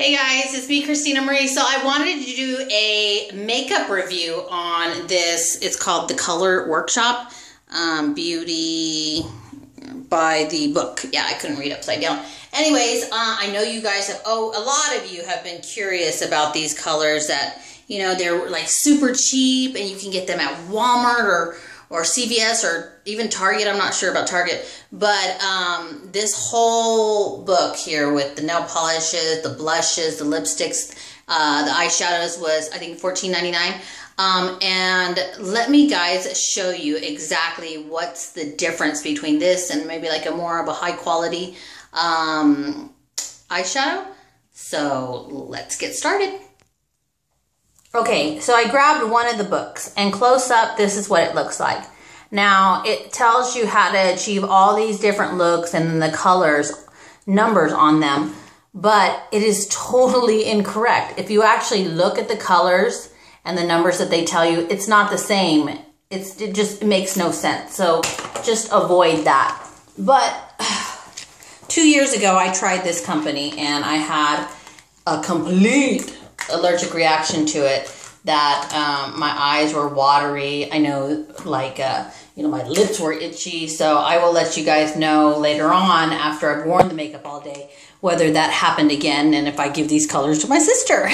Hey guys, it's me, Christina Marie. So I wanted to do a makeup review on this. It's called The Color Workshop, Beauty by the book. Yeah, I couldn't read upside down. Anyways, I know you guys have, a lot of you have been curious about these colors that, you know, they're like super cheap and you can get them at Walmart or CVS or even Target. I'm not sure about Target, but this whole book here with the nail polishes, the blushes, the lipsticks, the eyeshadows was, I think, $14.99. And let me guys show you exactly what's the difference between this and maybe like a more of a high quality eyeshadow. So let's get started. Okay, so I grabbed one of the books, and close up, this is what it looks like. Now, it tells you how to achieve all these different looks and the colors, numbers on them, but it is totally incorrect. If you actually look at the colors and the numbers that they tell you, it's not the same. It just makes no sense, so just avoid that. But 2 years ago, I tried this company, and I had a complete allergic reaction to it that my eyes were watery. I know, like, you know, my lips were itchy. So I will let you guys know later on, after I've worn the makeup all day, whether that happened again and if I give these colors to my sister.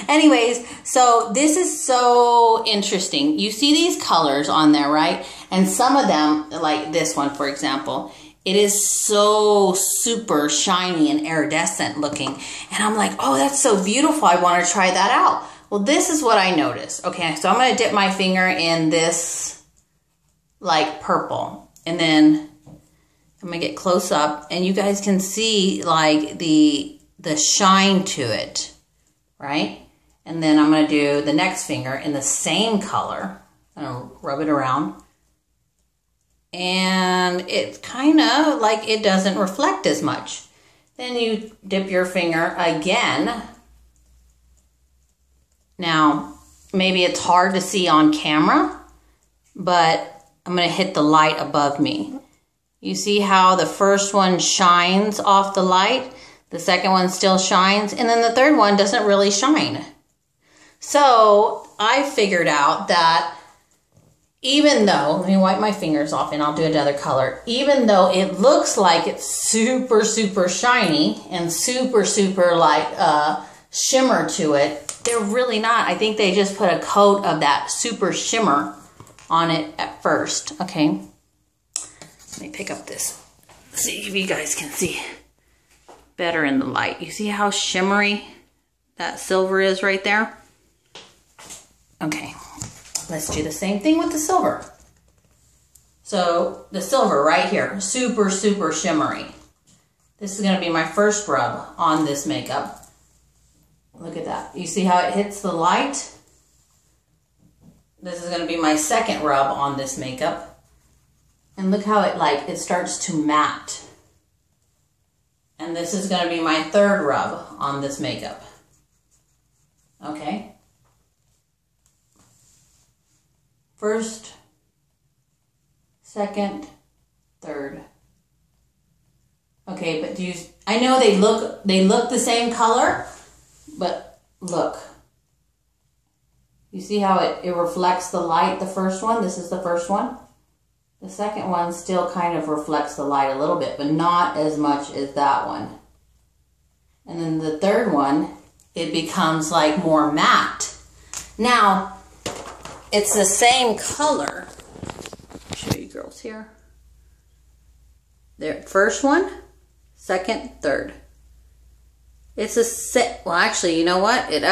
Anyways, so this is so interesting. You see these colors on there, right? And some of them, like this one, for example, it is so super shiny and iridescent looking. And I'm like, oh, that's so beautiful. I want to try that out. Well, this is what I noticed. Okay, so I'm going to dip my finger in this like purple. And then I'm going to get close up. And you guys can see like the shine to it, right? And then I'm going to do the next finger in the same color. I'm going to rub it around. And it's kind of like it doesn't reflect as much. Then you dip your finger again. Now, maybe it's hard to see on camera, but I'm going to hit the light above me. You see how the first one shines off the light, the second one still shines, and then the third one doesn't really shine. So I figured out that even though, let me wipe my fingers off and I'll do another color. Even though it looks like it's super, super shiny and super, super like shimmer to it, they're really not. I think they just put a coat of that super shimmer on it at first. Okay, let me pick up this. See if you guys can see better in the light. You see how shimmery that silver is right there? Okay. Let's do the same thing with the silver. So the silver right here, super, super shimmery. This is going to be my first rub on this makeup. Look at that. You see how it hits the light? This is going to be my second rub on this makeup. And look how it starts to matte. And this is going to be my third rub on this makeup. Okay. First, second, third. Okay, but I know they look the same color, but look. You see how it reflects the light, the first one? This is the first one. The second one still kind of reflects the light a little bit, but not as much as that one. And then the third one, it becomes like more matte. Now, it's the same color. I'll show you girls here. There, first one, second, third. It's a set. Well, actually, you know what? It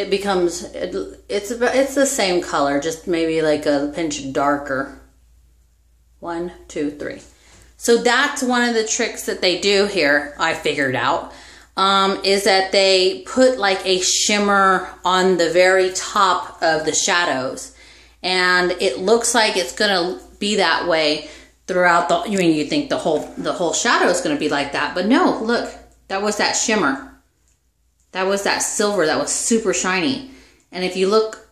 becomes. It's the same color, just maybe like a pinch darker. 1, 2, 3. So that's one of the tricks that they do here. I figured out. Is that they put like a shimmer on the very top of the shadows, and it looks like it's gonna be that way throughout the. You mean you think the whole shadow is gonna be like that, but no. Look, that was that shimmer. That was that silver that was super shiny, and if you look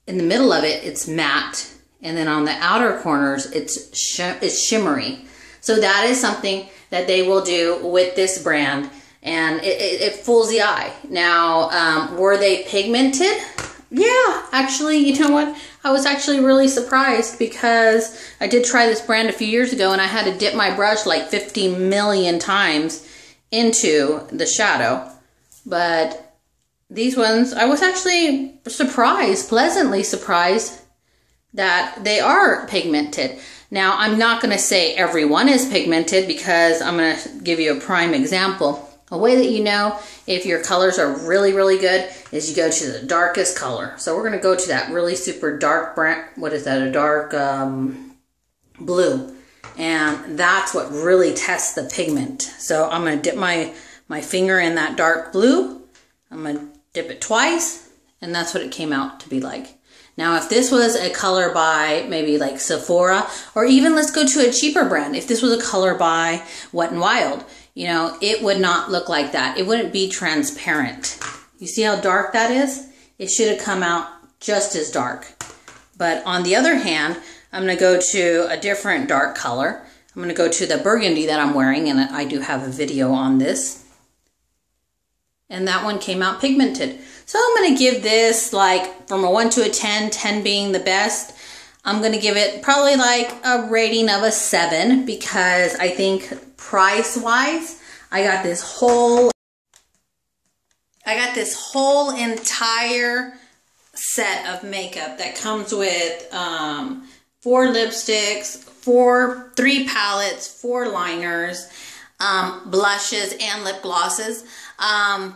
in the middle of it, it's matte, and then on the outer corners, it's shimmery. So that is something that they will do with this brand, and it fools the eye. Now, were they pigmented? Yeah, actually, you know what? I was actually really surprised because I did try this brand a few years ago and I had to dip my brush like 50 million times into the shadow. But these ones, I was actually surprised, pleasantly surprised that they are pigmented. Now, I'm not going to say every one is pigmented because I'm going to give you a prime example. A way that you know if your colors are really, really good is you go to the darkest color. So we're going to go to that really super dark brown, what is that, a dark blue. And that's what really tests the pigment. So I'm going to dip my finger in that dark blue. I'm going to dip it twice, and that's what it came out to be like. Now, if this was a color by maybe like Sephora, or even let's go to a cheaper brand. If this was a color by Wet n Wild, you know, it would not look like that. It wouldn't be transparent. You see how dark that is? It should have come out just as dark. But on the other hand, I'm going to go to a different dark color. I'm going to go to the burgundy that I'm wearing, and I do have a video on this. And that one came out pigmented. So I'm going to give this like from a 1 to a 10, 10 being the best. I'm going to give it probably like a rating of a 7 because I think price-wise, I got this whole entire set of makeup that comes with 4 lipsticks, 3 palettes, 4 liners, blushes, and lip glosses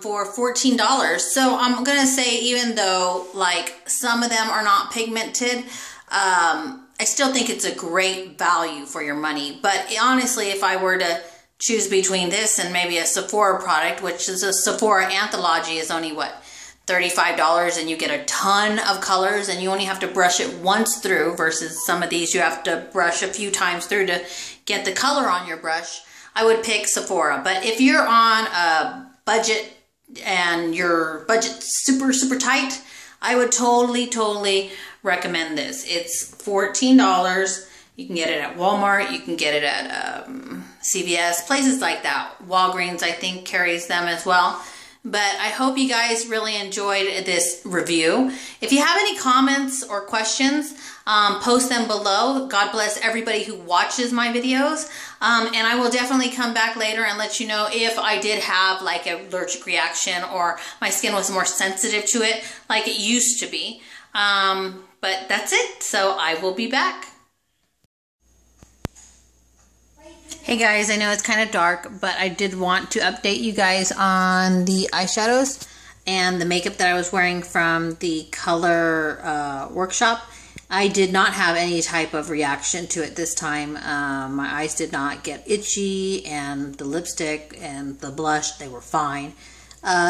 for $14. So I'm gonna say, even though like some of them are not pigmented, I still think it's a great value for your money. But honestly, if I were to choose between this and maybe a Sephora product, which is a Sephora Anthology, is only what, $35, and you get a ton of colors and you only have to brush it once through, versus some of these you have to brush a few times through to get the color on your brush, I would pick Sephora. But if you're on a budget and your budget's super, super tight, I would totally recommend this. It's $14. You can get it at Walmart. You can get it at CVS, places like that. Walgreens, I think, carries them as well. But I hope you guys really enjoyed this review. If you have any comments or questions, post them below. God bless everybody who watches my videos. And I will definitely come back later and let you know if I did have like an allergic reaction or my skin was more sensitive to it like it used to be. But that's it. So I will be back. Hey guys, I know it's kind of dark, but I did want to update you guys on the eyeshadows and the makeup that I was wearing from the color workshop. I did not have any type of reaction to it this time. My eyes did not get itchy, and the lipstick and the blush, they were fine.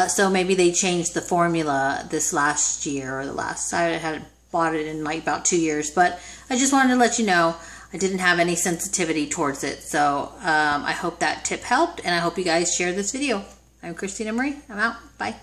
So maybe they changed the formula this last year, or the last, I had bought it in like about 2 years, but I just wanted to let you know I didn't have any sensitivity towards it. So I hope that tip helped, and I hope you guys share this video. I'm Christina Marie. I'm out. Bye.